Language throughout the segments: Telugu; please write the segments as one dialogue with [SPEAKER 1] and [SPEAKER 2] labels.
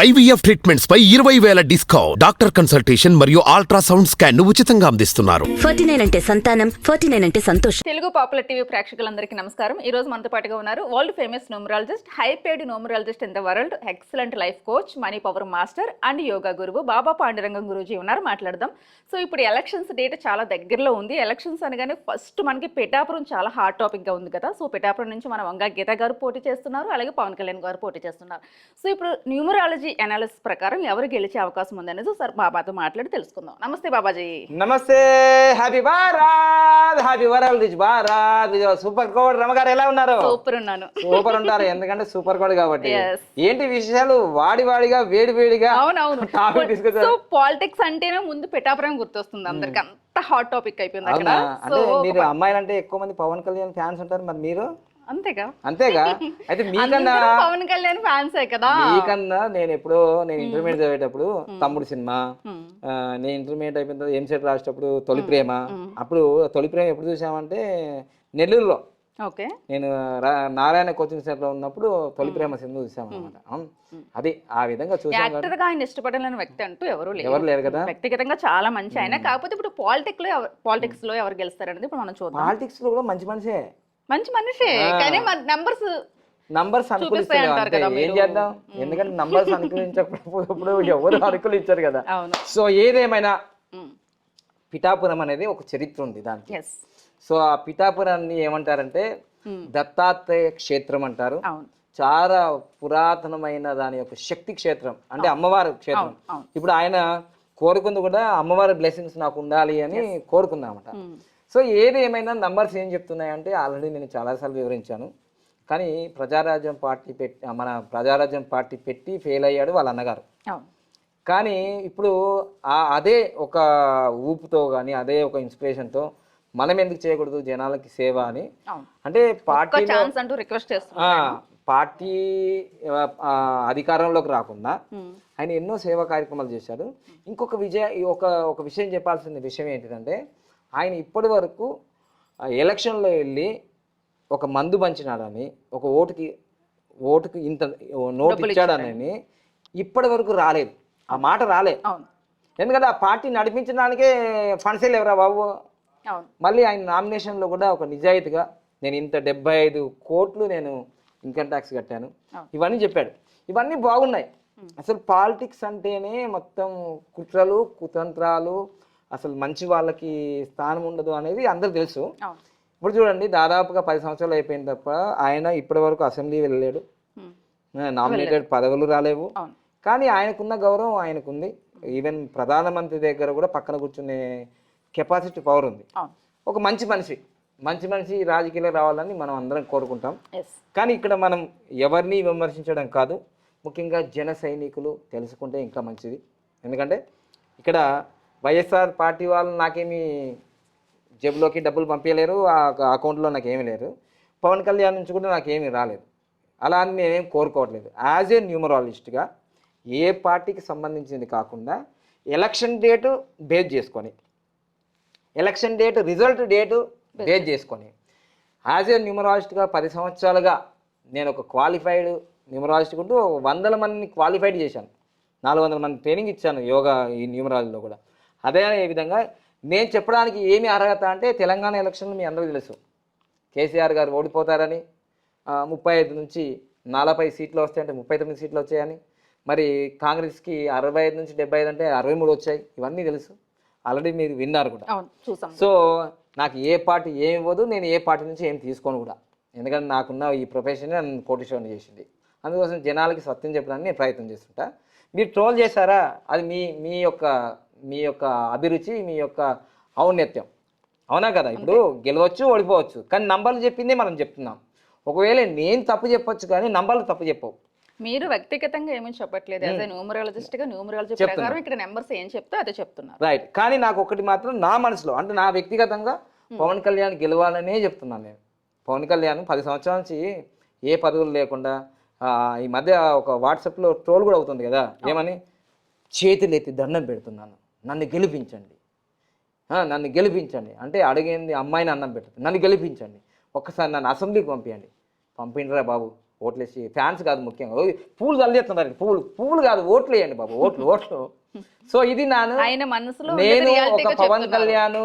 [SPEAKER 1] IVF ట్రీట్మెంట్స్ పై 20,000 డిస్కౌంట్. డాక్టర్ కన్సల్టేషన్ మరియు అల్ట్రాసౌండ్ స్కాన్ ను ఉచితంగా అందిస్తున్నారు.
[SPEAKER 2] 49 అంటే సంతానం, 49 అంటే సంతోషం.
[SPEAKER 3] తెలుగు పాపులర్ టీవీ ప్రేక్షకులందరికీ నమస్కారం. ఈ రోజు మనతో పాటుగా ఉన్నారు world famous numerologist, high paid numerologist in the world, excellent life coach, money power master and yoga గురువు బాబా పాండురంగం గురూజీ ఉన్నారు. మాట్లాడదాం. సో ఇప్పుడు ఎలక్షన్స్ డేట్ చాలా దగ్గరలో ఉంది. ఎలక్షన్స్ అనగానే ఫస్ట్ మనకి పిఠాపురం చాలా హాట్ టాపిక్ గా ఉంది కదా. సో పిఠాపురం నుంచి మన వంగా గీత గారు పోటీ చేస్తున్నారు, అలాగే పవన్ కళ్యాణ్ గారు పోటీ చేస్తున్నారు. సో ఇప్పుడు న్యూమరాలజీ అనాలిసిస్ ప్రకారం ఎవరు గెలిచే అవకాశం ఉందనేది సార్ బాబాతో మాట్లాడి తెలుసుకుందాం. నమస్తే బాబాజీ.
[SPEAKER 4] నమస్తే. Happy Bharat, happy world Bharat. Super కోడ్ రమగారు ఎలా ఉన్నారు?
[SPEAKER 3] సూపర్ ఉన్నాను.
[SPEAKER 4] సూపర్ ఉంటారు, ఎందుకంటే సూపర్ కోడ్ కాబట్టి.
[SPEAKER 3] Yes.
[SPEAKER 4] ఏంటి విషయాలు వాడిగా వేడిగా
[SPEAKER 3] అవునవును.
[SPEAKER 4] టాపిక్ తీసుకొచ్చారు.
[SPEAKER 3] సో పాలిటిక్స్ అంటేనే ముందు పిఠాపురం గుర్తొస్తుంది అందరికి. అంత హాట్ టాపిక్ అయిపోయింది అక్కడ.
[SPEAKER 4] అంటే మీరు అమ్మాయిలంటే ఎక్కువ మంది పవన్ కళ్యాణ్ ఫ్యాన్స్ ఉంటారు, మరి మీరు
[SPEAKER 3] అంతేగా?
[SPEAKER 4] అయితే మీకన్నా
[SPEAKER 3] పవన్ కళ్యాణ్ ఫ్యాన్సే కదా.
[SPEAKER 4] మీకన్నా నేను ఇంటర్మీడియట్ చదివేటప్పుడు తమ్ముడు సినిమా, నేను ఇంటర్మీడియట్ అయిపోయిన తర్వాత ఎంసెట్ రాసేటప్పుడు తొలి ప్రేమ. అప్పుడు తొలి ప్రేమ ఎప్పుడు చూసామంటే నెల్లూరులో.
[SPEAKER 3] ఓకే.
[SPEAKER 4] నేను నారాయణ కోచింగ్ సెంటర్ లో ఉన్నప్పుడు తొలి ప్రేమ సినిమా చూసామన్నమాట. అది ఆ విధంగా చూసాం.
[SPEAKER 3] యాక్టర్ గా ఆయన ఇష్టపడలేని వ్యక్తి అంటూ ఎవరు లేరు
[SPEAKER 4] కదా.
[SPEAKER 3] వ్యక్తిగతంగా చాలా మంచి ఆయన. కాకపోతే ఇప్పుడు పాలిటిక్స్ లో ఎవరు గెలుస్తారనేది ఇప్పుడు మనం చూద్దాం.
[SPEAKER 4] పాలిటిక్స్ లో కూడా మంచి
[SPEAKER 3] మనిషే కానీ
[SPEAKER 4] నంబర్స్ అనుకూలిస్తారు. ఏం చేద్దాం, ఎందుకంటే నంబర్స్ అనుకూలించకపోతే ఎవరు అనుకూలు ఇచ్చారు కదా. సో ఏదేమైనా పిఠాపురం అనేది ఒక చరిత్ర ఉంది దానికి. సో ఆ పిఠాపురాన్ని ఏమంటారంటే దత్తాత్రేయ క్షేత్రం అంటారు. చాలా పురాతనమైన దాని యొక్క శక్తి క్షేత్రం, అంటే అమ్మవారి క్షేత్రం. ఇప్పుడు ఆయన కోరుకుంది కూడా అమ్మవారి బ్లెస్సింగ్స్ నాకు ఉండాలి అని కోరుకుందామట. సో ఏది ఏమైనా నంబర్స్ ఏం చెప్తున్నాయంటే ఆల్రెడీ నేను చాలాసార్లు వివరించాను. కానీ మన ప్రజారాజ్యం పార్టీ పెట్టి ఫెయిల్ అయ్యాడు వాళ్ళ అన్నగారు. కానీ ఇప్పుడు అదే ఒక ఊపుతో కానీ అదే ఒక ఇన్స్పిరేషన్తో మనం ఎందుకు చేయకూడదు జనాలకి సేవ అని, అంటే పార్టీ అధికారంలోకి రాకుండా ఆయన ఎన్నో సేవా కార్యక్రమాలు చేశాడు. ఇంకొక ఒక విషయం చెప్పాల్సిన విషయం ఏంటిదంటే ఆయన ఇప్పటి వరకు ఎలక్షన్లో వెళ్ళి ఒక మందు పంచినాడని, ఒక ఓటుకి ఇంత నోటు ఇచ్చాడని ఇప్పటి వరకు రాలేదు. ఆ మాట రాలే. ఎందుకంటే ఆ పార్టీ నడిపించడానికే ఫండ్సే లేవరా బాబు. మళ్ళీ ఆయన నామినేషన్లో కూడా ఒక నిజాయితీగా నేను ఇంత 75 కోట్లు నేను ఇన్కమ్ ట్యాక్స్ కట్టాను ఇవన్నీ చెప్పాడు. ఇవన్నీ బాగున్నాయి. అసలు పాలిటిక్స్ అంటేనే మొత్తం కుట్రలు కుతంత్రాలు, అసలు మంచి వాళ్ళకి స్థానం ఉండదు అనేది అందరికి తెలుసు. ఇప్పుడు చూడండి, దాదాపుగా 10 సంవత్సరాలు అయిపోయిన తప్ప ఆయన ఇప్పటి వరకు అసెంబ్లీ వెళ్ళలేడు, నామినేటెడ్ పదవులు రాలేవు. కానీ ఆయనకున్న గౌరవం ఆయనకుంది. ఈవెన్ ప్రధానమంత్రి దగ్గర కూడా పక్కన కూర్చునే కెపాసిటీ, పవర్ ఉంది. ఒక మంచి మనిషి రాజకీయాల్లో రావాలని మనం అందరం కోరుకుంటాం. కానీ ఇక్కడ మనం ఎవరిని విమర్శించడం కాదు, ముఖ్యంగా జన సైనికులు తెలుసుకుంటే ఇంకా మంచిది. ఎందుకంటే ఇక్కడ వైఎస్ఆర్ పార్టీ వాళ్ళు నాకేమీ జేబులోకి డబ్బులు పంపించలేరు, ఆ అకౌంట్లో నాకేమీ లేరు. పవన్ కళ్యాణ్ నుంచి కూడా నాకేమీ రాలేదు. అలా అని నేనేం కోరుకోవట్లేదు. యాజ్ ఏ న్యూమరాలజిస్ట్గా ఏ పార్టీకి సంబంధించింది కాకుండా ఎలక్షన్ డేటు బేస్ చేసుకొని, election date result date base చేసుకొని, యాజ్ ఏ న్యూమరాలజిస్ట్గా 10 సంవత్సరాలుగా నేను ఒక క్వాలిఫైడ్ న్యూమరాలజిస్ట్ ఉంటూ 100 మందిని క్వాలిఫైడ్ చేశాను. 400 మంది ట్రైనింగ్ ఇచ్చాను యోగా ఈ న్యూమరాలజీలో కూడా. అదే విధంగా నేను చెప్పడానికి ఏమి అర్హత అంటే, తెలంగాణ ఎలక్షన్లు మీ అందరికీ తెలుసు, కేసీఆర్ గారు ఓడిపోతారని, 35 నుంచి 40 సీట్లు వస్తాయంటే 39 సీట్లు వచ్చాయని, మరి కాంగ్రెస్కి 65 నుంచి 75 అంటే 63 వచ్చాయి. ఇవన్నీ తెలుసు, ఆల్రెడీ మీరు విన్నారు కూడా. సో నాకు ఏ పార్టీ ఏమి ఇవ్వదు, నేను ఏ పార్టీ నుంచి ఏం తీసుకోను కూడా. ఎందుకంటే నాకున్న ఈ ప్రొఫెషన్ నన్ను కోటీశ్వరుని చేసింది. అందుకోసం జనాలకి సత్యం చెప్పడానికి నేను ప్రయత్నం చేస్తుంటా. మీరు ట్రోల్ చేశారా, అది మీ యొక్క అభిరుచి, మీ యొక్క ఔన్నత్యం, అవునా కదా. ఇప్పుడు గెలవచ్చు ఓడిపోవచ్చు, కానీ నంబర్లు చెప్పిందే మనం చెప్తున్నాం. ఒకవేళ నేను తప్పు చెప్పొచ్చు కానీ నంబర్లు తప్పు చెప్పవు.
[SPEAKER 3] మీరు వ్యక్తిగతంగా ఏమీ చెప్పట్లేదు. యాజ్ ఎ న్యూమరాలజిస్ట్ గా న్యూమరాలజీ ప్రకారం ఇక్కడ నెంబర్స్ ఏం చెప్తే అదే చెప్తున్నారు.
[SPEAKER 4] రైట్. కానీ నాకు ఒకటి మాత్రం నా మనసులో, అంటే నా వ్యక్తిగతంగా పవన్ కళ్యాణ్ గెలవాలనే చెప్తున్నాను నేను. పవన్ కళ్యాణ్ 10 సంవత్సరాల నుంచి ఏ పదవులు లేకుండా, ఈ మధ్య ఒక వాట్సాప్లో ట్రోల్ కూడా అవుతుంది కదా, ఏమని, చేతులు ఎత్తి దండం పెడుతున్నాను, నన్ను గెలిపించండి అంటే అడిగింది అమ్మాయిని అన్నం పెడుతుంది, నన్ను గెలిపించండి, ఒక్కసారి నన్ను అసెంబ్లీకి పంపించండి. పంపిండ్రా బాబు, ఓట్లేసి ఫ్యాన్స్ కాదు ముఖ్యంగా పూలు చల్లేస్తున్నారు పువ్వులు కాదు ఓట్లు వేయండి బాబు ఓట్లు సో ఇది
[SPEAKER 3] ఆయన మనసులో
[SPEAKER 4] నేను
[SPEAKER 3] ఉన్నది
[SPEAKER 4] ఒక
[SPEAKER 3] reality గా
[SPEAKER 4] పవన్
[SPEAKER 3] చెప్తున్నారు.
[SPEAKER 4] కళ్యాణ్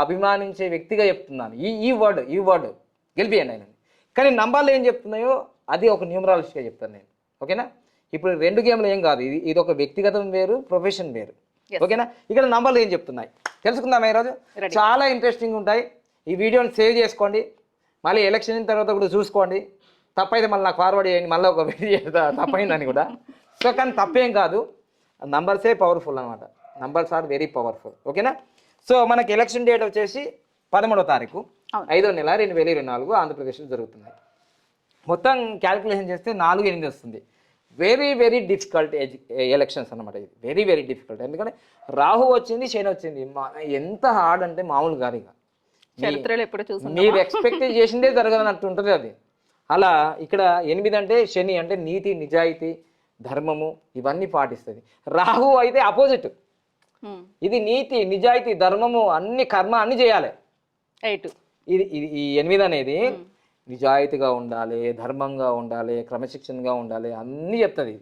[SPEAKER 4] అభిమానించే వ్యక్తిగా చెప్తున్నాను ఈ వర్డ్ గెలిపియండి ఆయన. కానీ నంబర్లు ఏం చెప్తున్నాయో అది ఒక న్యూమరాలజీగా చెప్తాను నేను. ఓకేనా? ఇప్పుడు 2 గేమ్లు ఏం కాదు, ఇది ఒక వ్యక్తిగతం వేరు, ప్రొఫెషన్ వేరు. ఓకేనా? ఇక్కడ నంబర్లు ఏం చెప్తున్నాయి తెలుసుకుందామా ఈరోజు. చాలా ఇంట్రెస్టింగ్ ఉంటాయి. ఈ వీడియోని సేవ్ చేసుకోండి, మళ్ళీ ఎలక్షన్ తర్వాత కూడా చూసుకోండి. తప్పైతే మళ్ళీ నాకు ఫార్వర్డ్ చేయండి, మళ్ళీ ఒక వీడియో చేస్తా తప్పైందని కూడా. సో కానీ తప్పేం కాదు, నంబర్సే పవర్ఫుల్ అనమాట. Numbers are very powerful. ఓకేనా? సో మనకి ఎలక్షన్ డేట్ వచ్చేసి 13వ తారీఖు 5వ నెల 2024 ఆంధ్రప్రదేశ్లో జరుగుతున్నాయి. మొత్తం క్యాలిక్యులేషన్ చేస్తే 4-8 వస్తుంది. వెరీ వెరీ డిఫికల్ట్ ఎలక్షన్స్ అనమాట. ఇది వెరీ వెరీ డిఫికల్ట్. ఎందుకంటే రాహు వచ్చింది, శని వచ్చింది. ఎంత హార్డ్ అంటే మామూలు కాదు. ఇక
[SPEAKER 3] చరిత్రలో ఎప్పుడు చూసాం,
[SPEAKER 4] మీరు ఎక్స్పెక్ట్ చేసిందే జరగదన్నట్టు ఉంటుంది అది. అలా ఇక్కడ 8 అంటే శని అంటే నీతి, నిజాయితీ, ధర్మము ఇవన్నీ పాటిస్తుంది. రాహు అయితే అపోజిట్. ఇది నీతి, నిజాయితీ, ధర్మము, అన్ని కర్మ అన్ని చేయాలి. ఇది ఈ 8 అనేది నిజాయితీగా ఉండాలి, ధర్మంగా ఉండాలి, క్రమశిక్షణగా ఉండాలి, అన్నీ చెప్తుంది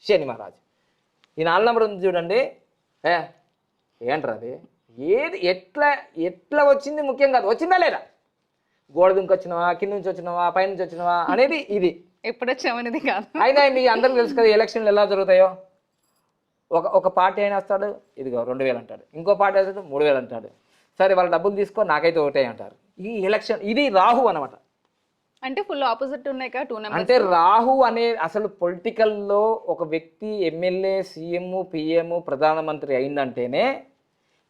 [SPEAKER 4] శని మహారాజు. ఈ 4 నెంబర్ ఉంది చూడండి. ఏంటారు అది? ఏది ఎట్లా వచ్చింది ముఖ్యం కాదు, వచ్చిందా లేదా, గోడ దుంకి వచ్చినావా, కింద నుంచి వచ్చినావా, పైనుంచి వచ్చినావా అనేది ఇది.
[SPEAKER 3] ఎప్పుడు వచ్చామనేది కాదు.
[SPEAKER 4] అయినా మీకు అందరికీ తెలుసు కదా ఎలక్షన్లు ఎలా జరుగుతాయో. ఒక పార్టీ అయినా వస్తాడు, ఇదిగో 2000 అంటాడు, ఇంకో పార్టీ వస్తాడు 3000 అంటాడు. సరే వాళ్ళ డబ్బులు తీసుకో, నాకైతే ఒకటే అంటారు. ఈ ఎలక్షన్ ఇది రాహు అనమాట.
[SPEAKER 3] అంటే ఫుల్ ఆపోజిట్ ఉన్నాయి కదా 2 నెంబర్స్.
[SPEAKER 4] అంటే రాహు అనే అసలు పొలిటికల్లో ఒక వ్యక్తి ఎమ్మెల్యే, సీఎం, పిఎం, ప్రధానమంత్రి అయిందంటేనే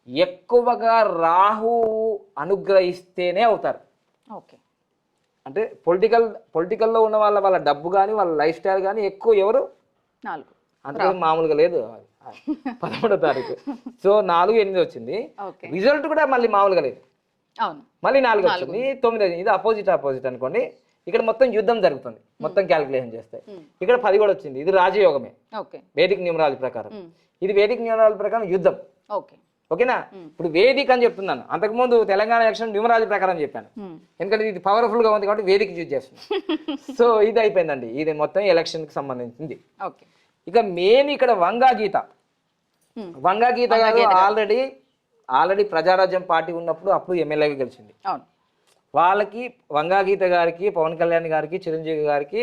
[SPEAKER 4] ఎక్కువగా రాహు అనుగ్రహిస్తేనే అవుతారు.
[SPEAKER 3] ఓకే.
[SPEAKER 4] అంటే పొలిటికల్లో ఉన్న వాళ్ళ డబ్బు కానీ వాళ్ళ లైఫ్ స్టైల్ కానీ ఎక్కువ ఎవరు
[SPEAKER 3] 4
[SPEAKER 4] అంటే మామూలుగా లేదు. 13వ తారీఖు. సో 4-8 వచ్చింది. రిజల్ట్ కూడా మళ్ళీ మామూలుగా లేదు.
[SPEAKER 3] అవును.
[SPEAKER 4] మళ్ళీ 4 వచ్చింది, 9. ఇది అపోజిట్ అనుకోండి. ఇక్కడ మొత్తం యుద్ధం జరుగుతుంది మొత్తం క్యాలిక్యులేషన్ చేస్తే. ఇక్కడ 10 కూడా వచ్చింది. ఇది రాజయోగమే వేదిక న్యూమరాలజీ ప్రకారం. ఇది వేదిక న్యూమరాలజీ ప్రకారం యుద్ధం. ఓకేనా? ఇప్పుడు వేదిక అని చెప్తున్నాను, అంతకుముందు తెలంగాణ ఎలక్షన్ న్యూమరాలజీ ప్రకారం చెప్పాను. ఎందుకంటే ఇది పవర్ఫుల్ గా ఉంది కాబట్టి వేదిక యూజ్ చేస్తున్నాను. సో ఇది అయిపోయిందండి, ఇది మొత్తం ఎలక్షన్ కి సంబంధించింది. ఇక మెయిన్ ఇక్కడ వంగా గీత గారు ఆల్రెడీ ప్రజారాజ్యం పార్టీ ఉన్నప్పుడు అప్పుడు ఎమ్మెల్యేగా గెలిచింది. వాళ్ళకి వంగా గీత గారికి, పవన్ కళ్యాణ్ గారికి, చిరంజీవి గారికి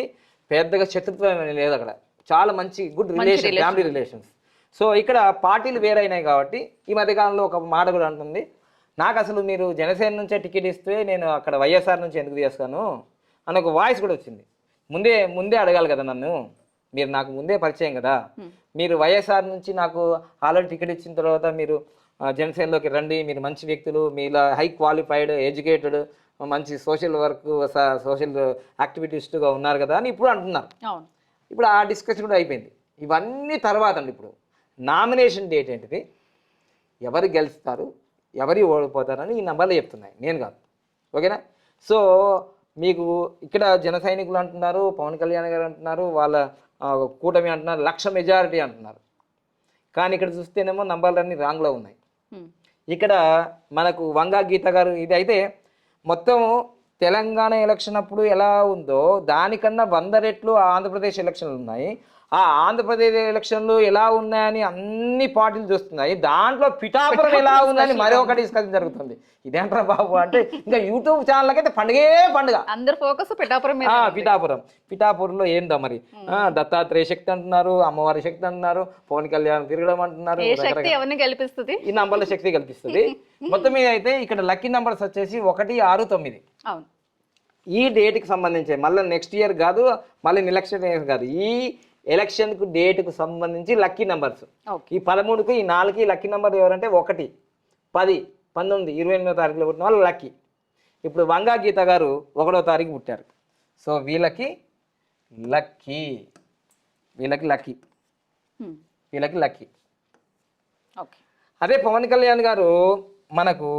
[SPEAKER 4] పెద్దగా శత్రుత్వం లేదు. అక్కడ చాలా మంచి good relation, family relations. So ఇక్కడ పార్టీలు వేరైనాయి కాబట్టి ఈ మధ్యకాలంలో ఒక మాట కూడా అంటుంది, నాకు అసలు మీరు జనసేన నుంచే టికెట్ ఇస్తే నేను అక్కడ వైఎస్ఆర్ నుంచి ఎందుకు చేస్తాను అని ఒక వాయిస్ కూడా వచ్చింది. ముందే అడగాలి కదా నన్ను, మీరు నాకు ముందే పరిచయం కదా, మీరు వైఎస్ఆర్ నుంచి నాకు ఆల్రెడీ టికెట్ ఇచ్చిన తర్వాత మీరు జనసేనలోకి రండి, మీరు మంచి వ్యక్తులు, మీలా హై క్వాలిఫైడ్, ఎడ్యుకేటెడ్, మంచి సోషల్ వర్క్, సోషల్ యాక్టివిటీస్ట్గా ఉన్నారు కదా అని ఇప్పుడు అంటున్నారు. ఇప్పుడు ఆ డిస్కషన్ కూడా అయిపోయింది. ఇవన్నీ తర్వాత అండి ఇప్పుడు నామినేషన్ డేట్ ఏంటిది, ఎవరు గెలుస్తారు, ఎవరు ఓడిపోతారని ఈ నంబర్లు చెప్తున్నాయి, నేను కాదు. ఓకేనా? సో మీకు ఇక్కడ జన సైనికులు అంటున్నారు, పవన్ కళ్యాణ్ గారు అంటున్నారు, వాళ్ళ కూటమి అంటున్నారు, 1,00,000 మెజారిటీ అంటున్నారు. కానీ ఇక్కడ చూస్తేనేమో నంబర్లన్నీ రాంగ్లో ఉన్నాయి. ఇక్కడ మనకు వంగా గీత గారు ఇది అయితే మొత్తం తెలంగాణ ఎలక్షన్ అప్పుడు ఎలా ఉందో దానికన్నా 100 రెట్లు ఆంధ్రప్రదేశ్ ఎలక్షన్లు ఉన్నాయి. ఆ ఆంధ్రప్రదేశ్ ఎలక్షన్లు ఎలా ఉన్నాయని అన్ని పార్టీలు చూస్తున్నాయి. దాంట్లో పిఠాపురం ఎలా ఉందని మరొక డిస్కషన్ జరుగుతుంది. ఇదేంట్రా బాబు అంటే ఇంకా యూట్యూబ్ ఛానల్ అయితే పండుగ, అందరు ఫోకస్ పిఠాపురంలో ఏందో మరి దత్తాత్రేయ శక్తి అంటున్నారు, అమ్మవారి శక్తి అంటున్నారు, పవన్ కళ్యాణ్ తిరగడం అంటున్నారు, ఈ నంబర్ల శక్తి కల్పిస్తుంది. మొత్తం మీద అయితే ఇక్కడ లక్కీ నంబర్స్ వచ్చేసి 1, 6, 9. ఈ డేట్కి సంబంధించి మళ్ళీ నెక్స్ట్ ఇయర్ కాదు, మళ్ళీ ఎలక్షన్ ఇయర్ కాదు, ఈ ఎలక్షన్కు డేట్కు సంబంధించి లక్కీ నెంబర్స్. ఈ 13కు ఈ 4కి లక్కీ నెంబర్ ఎవరంటే 1, 10, 19, 28వ తారీఖులో పుట్టిన వాళ్ళు లక్కీ. ఇప్పుడు వంగా గీత గారు 1వ తారీఖు పుట్టారు. సో వీళ్ళకి లక్కీ. అదే పవన్ కళ్యాణ్ గారు మనకు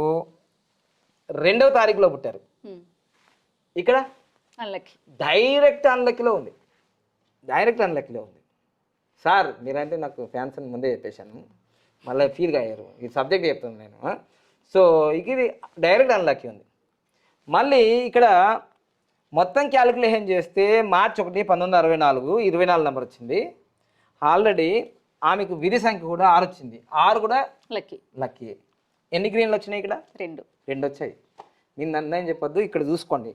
[SPEAKER 4] 2వ తారీఖులో పుట్టారు. ఇక్కడ డైరెక్ట్ అన్లక్కీలో ఉంది. సార్ మీరంటే నాకు ఫ్యాన్స్ అని ముందే చెప్పేశాను, మళ్ళీ ఫీల్గా అయ్యారు, ఈ సబ్జెక్ట్ చెప్తాను నేను. సో ఇది డైరెక్ట్ అన్లక్కీ ఉంది. మళ్ళీ ఇక్కడ మొత్తం క్యాలిక్యులేషన్ చేస్తే మార్చి 1, 1964 24 నెంబర్ వచ్చింది. ఆల్రెడీ ఆమెకు విధి సంఖ్య కూడా 6 వచ్చింది. 6 కూడా
[SPEAKER 3] లక్కీ.
[SPEAKER 4] లక్కీ. ఎన్ని గ్రీన్లు వచ్చినాయి ఇక్కడ?
[SPEAKER 3] 2
[SPEAKER 4] వచ్చాయి. నేను నన్ను చెప్పొద్దు, ఇక్కడ చూసుకోండి.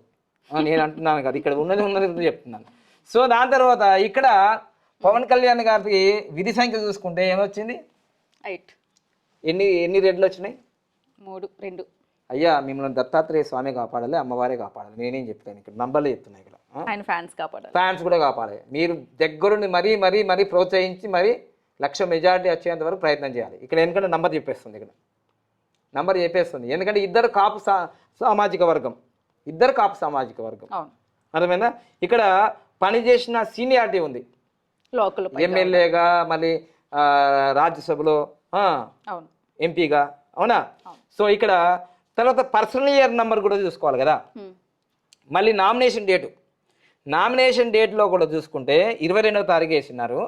[SPEAKER 4] నేను అంటున్నాను కదా, ఇక్కడ ఉన్నది చెప్తున్నాను. సో దాని తర్వాత ఇక్కడ పవన్ కళ్యాణ్ గారికి విధి సంఖ్య చూసుకుంటే ఏమొచ్చింది?
[SPEAKER 3] 8.
[SPEAKER 4] ఎన్ని రెడ్లు వచ్చినాయి?
[SPEAKER 3] 3, 2.
[SPEAKER 4] అయ్యా మిమ్మల్ని దత్తాత్రేయ స్వామి కాపాడాలి, అమ్మవారే కాపాడాలి. నేనేం చెప్తాను ఇక్కడ, నంబర్లే చెప్తున్నాను ఇక్కడ.
[SPEAKER 3] ఆయన ఫ్యాన్స్ కాపాడాలి,
[SPEAKER 4] ఫ్యాన్స్ కూడా కాపాడాలి. మీరు దగ్గరుండి మరీ ప్రోత్సహించి మరీ 1,00,000 మెజారిటీ వచ్చేంత వరకు ప్రయత్నం చేయాలి. ఇక్కడ ఎందుకంటే నంబర్ చెప్పేస్తుంది, ఇక్కడ నంబర్ చెప్పేస్తుంది. ఎందుకంటే ఇద్దరు కాపు సామాజిక వర్గం, అర్థమైందా? ఇక్కడ పనిచేసిన సీనియారిటీ ఉంది,
[SPEAKER 3] లోకల్
[SPEAKER 4] ఎమ్మెల్యేగా, మళ్ళీ రాజ్యసభలో, ఎంపీగా, అవునా? సో ఇక్కడ తర్వాత పర్సనల్ ఇయర్ నెంబర్ కూడా చూసుకోవాలి కదా. మళ్ళీ నామినేషన్ డేట్లో కూడా చూసుకుంటే 22వ తారీఖు వేసినారు.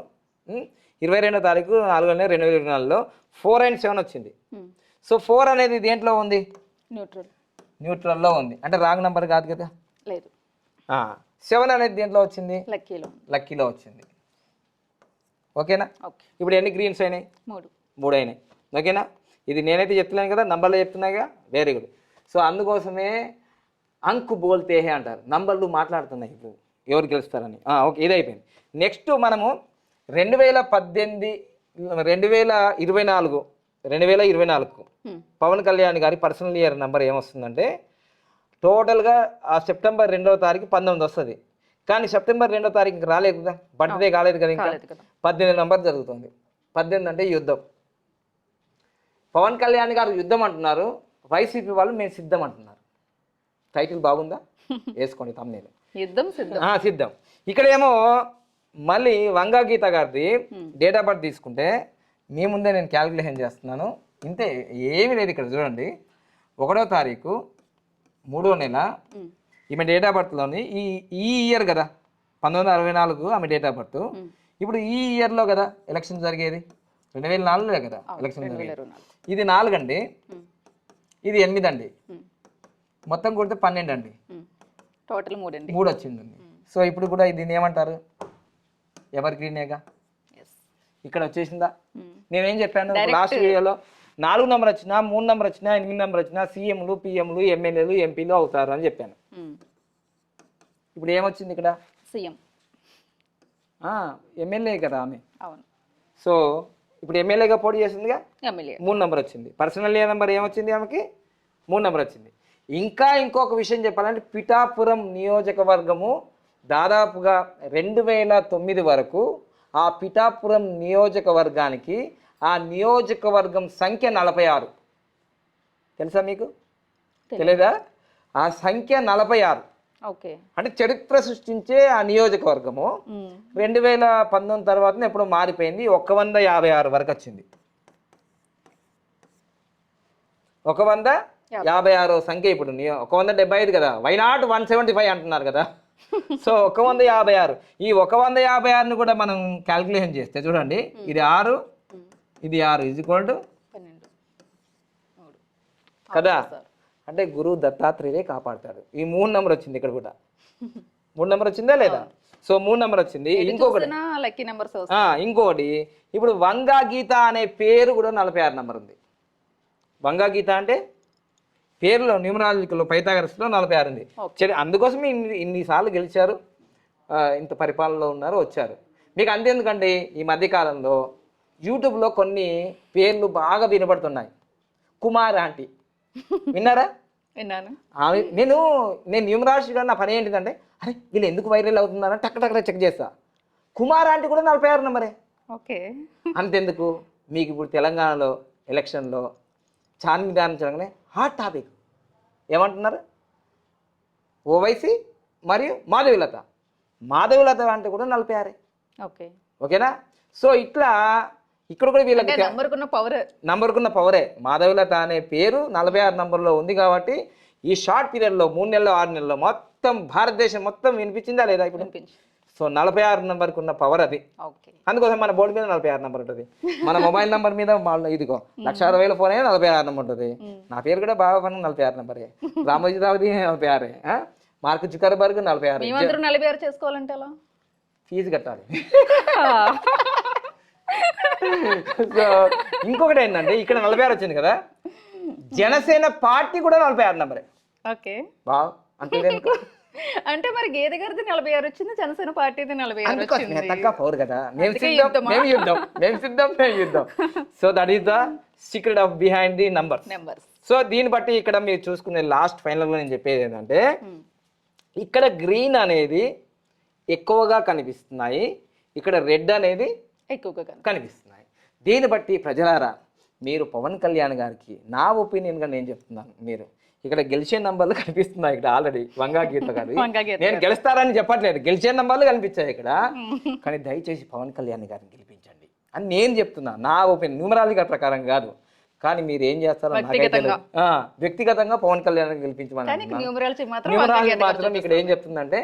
[SPEAKER 4] 22వ తారీఖు 4వ నెల 2024లో 4 and 7 వచ్చింది. సో 4 అనేది దేంట్లో ఉంది? న్యూట్రల్లో ఉంది, అంటే రాంగ్ నెంబర్ కాదు కదా.
[SPEAKER 3] లేదు.
[SPEAKER 4] 7 అనేది దేంట్లో వచ్చింది? లక్కీలో వచ్చింది. ఓకేనా? ఇప్పుడు ఎన్ని గ్రీన్స్ అయినాయి? 3 అయినాయి. ఓకేనా? ఇది నేనైతే చెప్తున్నాను కదా, నంబర్లో చెప్తున్నాయిగా. Very good. సో అందుకోసమే అంకు బోల్తే హే అంటారు, నంబర్లు మాట్లాడుతున్నాయి ఇప్పుడు ఎవరు గెలుస్తారని. ఓకే, ఇది అయిపోయింది. నెక్స్ట్ మనము 2024 పవన్ కళ్యాణ్ గారి పర్సనల్ ఇయర్ నెంబర్ ఏమొస్తుందంటే టోటల్గా సెప్టెంబర్ 2వ తారీఖు 19 వస్తుంది. కానీ సెప్టెంబర్ 2వ తారీఖు రాలేదు కదా, బర్త్డే కాలేదు కదా, ఇంకా 18 నెంబర్ జరుగుతుంది. 18 అంటే యుద్ధం. పవన్ కళ్యాణ్ గారు యుద్ధం అంటున్నారు, వైసీపీ వాళ్ళు మేము సిద్ధం అంటున్నారు. టైటిల్ బాగుందా? వేసుకోండి తమ్ముళ్ళు. సిద్ధం. ఇక్కడేమో మళ్ళీ వంగా గీత గారిది డేట్ ఆఫ్ బర్త్ తీసుకుంటే మీ ముందే నేను క్యాలిక్యులేషన్ చేస్తున్నాను, ఇంతే, ఏమీ లేదు. ఇక్కడ చూడండి, 1వ తారీఖు 3వ నెల ఈమె డేట్ ఆఫ్ బర్త్లోని ఈ ఇయర్ కదా 1964 ఆమె డేట్ ఆఫ్ బర్త్. ఇప్పుడు ఈ ఇయర్లో కదా ఎలక్షన్ జరిగేది, 2004లో కదా ఎలక్షన్ జరిగేది. ఇది 4 అండి, ఇది 8 అండి, మొత్తం కొడితే 12 అండి,
[SPEAKER 3] టోటల్ 3
[SPEAKER 4] వచ్చిందండి. సో ఇప్పుడు కూడా దీన్ని ఏమంటారు? ఎవర్ గ్రీనేగా. ఇక్కడ వచ్చేసిందా? నేనేం చెప్పాను లాస్ట్ వీడియోలో? 4 నెంబర్ వచ్చినా, 3 నెంబర్ వచ్చినా, 8 నెంబర్ వచ్చినా సీఎంలు, పిఎంలు, ఎమ్మెల్యేలు, ఎంపీలు అవుతారు అని చెప్పాను. ఇప్పుడు ఏమొచ్చింది ఇక్కడ?
[SPEAKER 3] సీఎం,
[SPEAKER 4] ఎమ్మెల్యే కదా ఆమె.
[SPEAKER 3] అవును.
[SPEAKER 4] సో ఇప్పుడు ఎమ్మెల్యేగా పోటీ చేసిందిగా,
[SPEAKER 3] ఎమ్మెల్యే
[SPEAKER 4] 3 నెంబర్ వచ్చింది. పర్సనల్ ఇయర్ నెంబర్ ఏమొచ్చింది ఆమెకి? 3 నెంబర్ వచ్చింది. ఇంకొక విషయం చెప్పాలంటే పిఠాపురం నియోజకవర్గము దాదాపుగా 2009 వరకు ఆ పిఠాపురం నియోజకవర్గానికి ఆ నియోజకవర్గం సంఖ్య 46. తెలుసా మీకు? తెలియదా? ఆ సంఖ్య 46.
[SPEAKER 3] ఓకే.
[SPEAKER 4] అంటే చరిత్ర సృష్టించే ఆ నియోజకవర్గము 2019 తర్వాత ఎప్పుడో మారిపోయింది. 156 వరకు వచ్చింది. 156 సంఖ్య ఇప్పుడు 175 కదా, వైనాట్ 175 అంటున్నారు కదా. సో 156. ఈ 156ని కూడా మనం క్యాల్కులేషన్ చేస్తే చూడండి, ఇది 6, ఇది 6 = 12 కదా. అంటే గురువు దత్తాత్రేయే కాపాడతాడు. ఈ 3 నెంబర్ వచ్చింది ఇక్కడ కూడా. 3 నెంబర్ వచ్చిందా లేదా? సో 3 నెంబర్ వచ్చింది. ఇంకొకటి ఇప్పుడు వంగా గీత అనే పేరు కూడా 46 నెంబర్ ఉంది. వంగా గీత అంటే పేరులో న్యూమరాలజికల్లో పైథాగరస్లో 46 ఉంది. అందుకోసమే ఇన్నిసార్లు గెలిచారు, ఇంత పరిపాలనలో ఉన్నారు, వచ్చారు. మీకు అంతేందుకండి, ఈ మధ్యకాలంలో యూట్యూబ్లో కొన్ని పేర్లు బాగా వినబడుతున్నాయి. కుమార్ ఆంటీ విన్నారా?
[SPEAKER 3] విన్నాను.
[SPEAKER 4] నేను న్యూమరాలజీగా నా పని ఏంటిదంటే, అరే వీళ్ళు ఎందుకు వైరల్ అవుతున్నారని టక్ చెక్ చేస్తా. కుమార్ ఆంటీ కూడా 46 నెంబరే.
[SPEAKER 3] ఓకే.
[SPEAKER 4] అంతెందుకు, మీకు ఇప్పుడు తెలంగాణలో ఎలక్షన్లో చార్మినార్ జరగనే హాట్ టాపిక్ ఏమంటున్నారు? ఓవైసీ మరియు మాధవీలత అంటే కూడా 46.
[SPEAKER 3] ఓకే.
[SPEAKER 4] ఓకేనా? సో ఇట్లా ఇక్కడ కూడా వీళ్ళకి నంబర్కున్న పవరే. మాధవీలత అనే పేరు 46 నంబర్లో ఉంది కాబట్టి ఈ షార్ట్ పీరియడ్లో 3 నెలలు 6 నెలల్లో మొత్తం భారతదేశం మొత్తం వినిపించిందా లేదా? ఇప్పుడు సో 46 నెంబర్కి ఉన్న పవర్ అది. అందుకోసం మన బోర్డు మీద 46 నెంబర్ ఉంటుంది. మన మొబైల్ నెంబర్ మీద ఇదిగో 1,60,000 ఫోన్ అయినా 46 నెంబర్ ఉంటుంది. నా పేరు కూడా బాగా పని 46 నెంబరే. రామోజీరావుది 46. Mark Zuckerberg 46.
[SPEAKER 3] మేమందరూ 46 చేసుకోవాలంటే ఎలా?
[SPEAKER 4] ఫీజు కట్టాలి. సో ఇంకొకటి ఏంటంటే ఇక్కడ 46 వచ్చింది కదా, జనసేన పార్టీ కూడా 46 నెంబరే.
[SPEAKER 3] ఓకే
[SPEAKER 4] బావ్ అంటే
[SPEAKER 3] అంటే మరి గేదె గారిది 46 వచ్చింది, జనసేన పార్టీది 46 వచ్చింది.
[SPEAKER 4] తగ్గ పవర్ కదా. మేము
[SPEAKER 3] అందుకే
[SPEAKER 4] సిద్ధం,
[SPEAKER 3] యుద్ధమా?
[SPEAKER 4] మేము యుద్ధం, మేము సిద్ధం, మేము యుద్ధం. So that is the secret of behind the numbers. So దీన్ని బట్టి ఇక్కడ మీరు చూసుకునే లాస్ట్ ఫైనల్గా నేను చెప్పేది ఏంటంటే ఇక్కడ గ్రీన్ అనేది ఎక్కువగా కనిపిస్తున్నాయి, ఇక్కడ రెడ్ అనేది
[SPEAKER 3] ఎక్కువగా
[SPEAKER 4] కనిపిస్తున్నాయి. దీన్ని బట్టి ప్రజలారా మీరు పవన్ కళ్యాణ్ గారికి నా ఒపీనియన్గా నేను చెప్తున్నాను, మీరు ఇక్కడ గెలిచే నంబర్లు కనిపిస్తున్నాయి. ఇక్కడ ఆల్రెడీ వంగా గీత గారు నేను గెలుస్తారని చెప్పట్లేదు, గెలిచే నంబర్లు కనిపించాయి ఇక్కడ. కానీ దయచేసి పవన్ కళ్యాణ్ గారిని గెలిపించండి అని నేను చెప్తున్నా, నా ఒపీనియన్ న్యూమరాలజీ ప్రకారం కాదు. కానీ మీరు ఏం చేస్తారో వ్యక్తిగతంగా పవన్ కళ్యాణ్ గెలిపించమని. న్యూమరాలజీ మాత్రం ఇక్కడ ఏం చెప్తుందంటే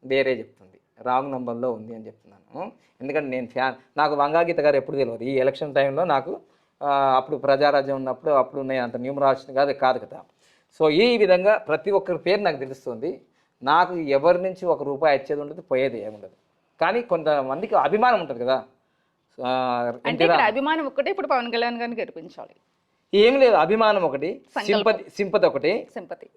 [SPEAKER 4] వేరే చెప్తుంది, రాంగ్ నంబర్లో ఉంది అని చెప్తున్నాను. ఎందుకంటే నేను నాకు వంగాగీత గారు ఎప్పుడు తెలియదు. ఈ ఎలక్షన్ టైంలో నాకు అప్పుడు ప్రజారాజ్యం ఉన్నప్పుడు అప్పుడు ఉన్నాయి, అంత న్యూమరాలజీ కాదు కదా. సో ఈ విధంగా ప్రతి ఒక్కరి పేరు నాకు తెలుస్తుంది. నాకు ఎవరి నుంచి ₹1 వచ్చేది ఉండదు, పోయేది ఏముండదు. కానీ కొంతమందికి అభిమానం ఉంటుంది కదా.
[SPEAKER 3] అంటే అభిమానం ఒకటే ఇప్పుడు పవన్ కళ్యాణ్ గారిని గెలిపించాలి,
[SPEAKER 4] ఏం లేదు. అభిమానం ఒకటి, సింపతి ఒకటి,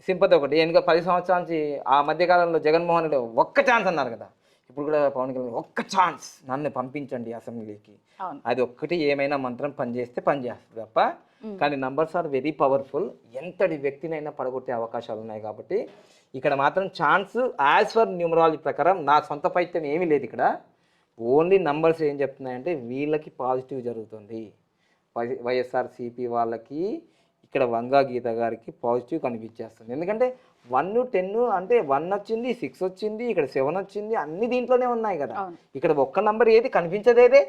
[SPEAKER 4] సింపతి ఒకటి. ఎందుకంటే 10 సంవత్సరాల నుంచి ఆ మధ్యకాలంలో జగన్మోహన్ రెడ్డి ఒక్క ఛాన్స్ అన్నారు కదా, ఇప్పుడు కూడా పవన్ కళ్యాణ్ ఒక్క ఛాన్స్ నన్ను పంపించండి అసెంబ్లీకి, అది ఒక్కటి ఏమైనా మంత్రం పనిచేస్తే పనిచేస్తుంది తప్ప. కానీ నంబర్స్ ఆర్ వెరీ పవర్ఫుల్, ఎంతటి వ్యక్తినైనా పడగొట్టే అవకాశాలు ఉన్నాయి. కాబట్టి ఇక్కడ మాత్రం ఛాన్స్ యాజ్ ఫర్ న్యూమరాలజీ ప్రకారం నా సొంత పైత్యం ఏమీ లేదు. ఇక్కడ ఓన్లీ నంబర్స్ ఏం చెప్తున్నాయంటే వీళ్ళకి పాజిటివ్ జరుగుతుంది, వైఎస్ఆర్సీపీ వాళ్ళకి ఇక్కడ వంగా గీత గారికి పాజిటివ్ కనిపించేస్తుంది. ఎందుకంటే 1, 10 అంటే 1 వచ్చింది, 6 వచ్చింది, ఇక్కడ 7 వచ్చింది, అన్ని దీంట్లోనే ఉన్నాయి కదా. ఇక్కడ ఒక్క నంబర్ ఏది కనిపించదేదే,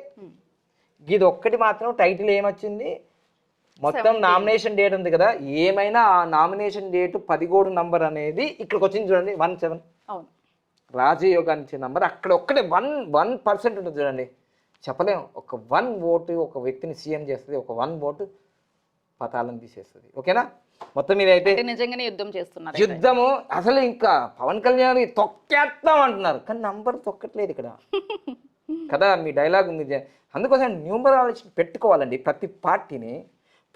[SPEAKER 4] ఇది ఒక్కటి మాత్రం టైటిల్ ఏమొచ్చింది, మొత్తం నామినేషన్ డేట్ ఉంది కదా, ఏమైనా ఆ నామినేషన్ డేట్ 11 నంబర్ అనేది ఇక్కడికి వచ్చింది చూడండి, 17 రాజయోగాన్ని ఇచ్చే నంబర్ అక్కడ ఒక్కటే 1% ఉంటుంది చూడండి. చెప్పలేము, ఒక 1 ఓటు ఒక వ్యక్తిని సీఎం చేస్తుంది, ఒక 1 ఓటు పతాలను తీసేస్తుంది. ఓకేనా, మొత్తం మీద అయితే
[SPEAKER 3] నిజంగానే యుద్ధం చేస్తున్నారు.
[SPEAKER 4] యుద్ధము అసలు ఇంకా పవన్ కళ్యాణ్ తొక్కేస్తాం అంటున్నారు, కానీ నంబర్ తొక్కట్లేదు ఇక్కడ కదా. మీ డైలాగ్ ఉంది, అందుకోసం న్యూమరాలజీ పెట్టుకోవాలండి.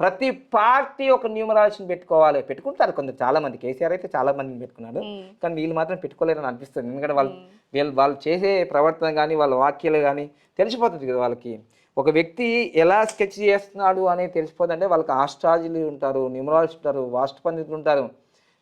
[SPEAKER 4] ప్రతి పార్టీ ఒక న్యూమరాలజీని పెట్టుకోవాలి. పెట్టుకుంటారు కొందరు, చాలా మంది. కేసీఆర్ అయితే చాలా మందిని పెట్టుకున్నాడు, కానీ వీళ్ళు మాత్రం పెట్టుకోలేరని అనిపిస్తుంది. ఎందుకంటే వాళ్ళు చేసే ప్రవర్తన కానీ వాళ్ళ వాక్యాలు కానీ తెలిసిపోతుంది కదా వాళ్ళకి. ఒక వ్యక్తి ఎలా స్కెచ్ చేస్తున్నాడు అనేది తెలిసిపోతుంది. అంటే వాళ్ళకి ఆస్ట్రాలజీలు ఉంటారు, న్యూమరాలజీ ఉంటారు, వాస్తు పండితులు ఉంటారు.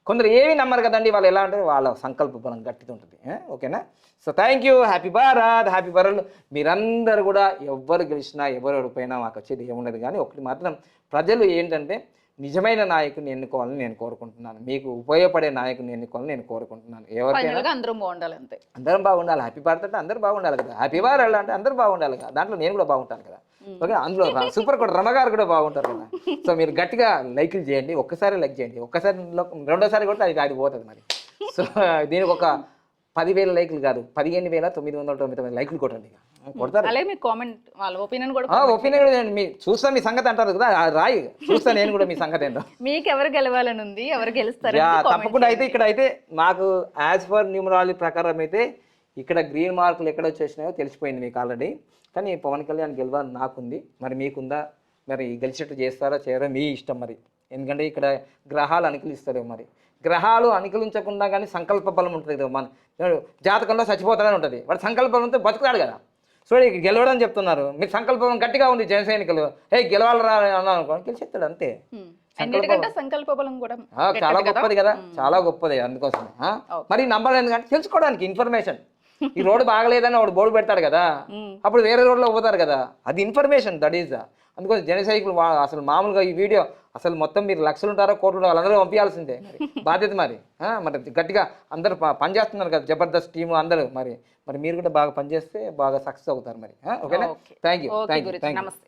[SPEAKER 4] కొందరు ఏమీ నమ్మరు కదండి, వాళ్ళు ఎలా అంటే వాళ్ళ సంకల్ప బలం గట్టిగా ఉంటుంది. ఓకేనా, so thank you. Happy Bharat, happy world. మీరందరూ కూడా ఎవరు గెలిచినా ఎవరు ఓడిపోయినా మాకు వచ్చేది ఏమున్నది. కానీ ఒకటి మాత్రం ప్రజలు ఏంటంటే నిజమైన నాయకుని ఎన్నుకోవాలని నేను కోరుకుంటున్నాను, మీకు ఉపయోగపడే నాయకుని ఎన్నుకోవాలని నేను కోరుకుంటున్నాను. ఎవరికైనా అందరం బాగుండాలి, అంతే. అందరం బాగుండాలి. హ్యాపీ భారత్ అంటే అందరూ బాగుండాలి కదా, హ్యాపీ భారత్ అంటే అందరూ బాగుండాలి కదా, దాంట్లో నేను కూడా బాగుంటాను కదా. ఓకే, అందులో సూపర్ కూడా రమగారు కూడా బాగుంటారు కదా. సో మీరు గట్టిగా లైక్లు చేయండి, ఒక్కసారి లైక్ చేయండి, ఒక్కసారి రెండోసారి కూడా అది పోతుంది మరి. సో దీనికి ఒక 10,000 లైక్లు కాదు, 15,999 లైక్లు కొట్టండి. కొడతారు, ఒపీనియన్ కూడా మీ చూస్తా, మీ సంగతి అంటారు కదా, రాయి చూస్తా నేను కూడా మీ సంగతి ఏంటో.
[SPEAKER 3] మీకు ఎవరు గెలవాలని ఉంది, ఎవరు గెలుస్తారు
[SPEAKER 4] తప్పకుండా. అయితే ఇక్కడ అయితే మాకు యాజ్ ఫర్ న్యూమరాలజీ ప్రకారం అయితే ఇక్కడ గ్రీన్ మార్కులు ఎక్కడ వచ్చేసినాయో తెలిసిపోయింది మీకు ఆల్రెడీ. కానీ పవన్ కళ్యాణ్ గెలవాలని నాకుంది, మరి మీకుందా? మరి గెలిచేట్టు చేస్తారా చేయరో మీ ఇష్టం మరి. ఎందుకంటే ఇక్కడ గ్రహాలు అనుకూలిస్తారు. మరి గ్రహాలు అనుకూలించకుండా కానీ సంకల్ప బలం ఉంటుంది కదా. మన జాతకంలో చచ్చిపోతాడని ఉంటుంది, వాడు సంకల్ప బలంతో బతుకుతాడు కదా. సో గెలవడం చెప్తున్నారు, మీరు సంకల్పం గట్టిగా ఉంది జన సైనికులు, గెలవాలరా అన్నాను అనుకోండి, గెలిచేస్తాడు అంతే.
[SPEAKER 3] సంకల్ప బలం కూడా
[SPEAKER 4] చాలా గొప్పది కదా, చాలా గొప్పది. అందుకోసం మరి నంబర్ ఎందుకంటే తెలుసుకోవడానికి ఇన్ఫర్మేషన్. ఈ రోడ్డు బాగలేదని వాడు బోర్డు పెడతాడు కదా, అప్పుడు వేరే రోడ్లో పోతారు కదా, అది ఇన్ఫర్మేషన్. దట్ ఈస్ అందుకోసం జన సైనికులు అసలు మామూలుగా ఈ వీడియో అసలు మొత్తం మీరు లక్షలు ఉంటారో కోట్లు ఉంటారో వాళ్ళందరూ పంపించాల్సిందే బాధ్యత. మరి గట్టిగా అందరూ పనిచేస్తున్నారు కదా, జబర్దస్త్ టీము అందరూ. మరి మీరు కూడా బాగా పనిచేస్తే బాగా సక్సెస్ అవుతారు మరి. ఓకేనా, థ్యాంక్ యూ.
[SPEAKER 3] నమస్తే.